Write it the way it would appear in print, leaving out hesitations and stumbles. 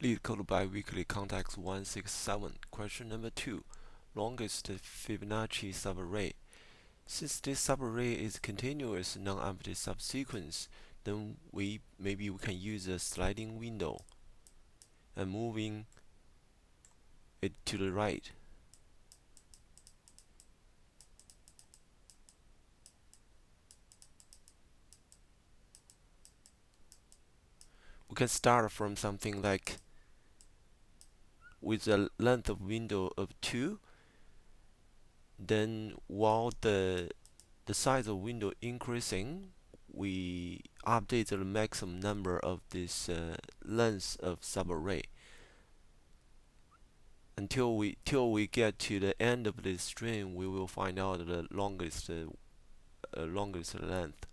Leetcode Biweekly Context 167. Question number 2. Longest Fibonacci subarray. Since this subarray is continuous non-empty subsequence, then maybe we can use a sliding window and moving it to the right. We can start from something like with a length of window of 2. Then while the size of window increasing, we update the maximum number of this length of subarray until we get to the end of this string. We will find out the longest length.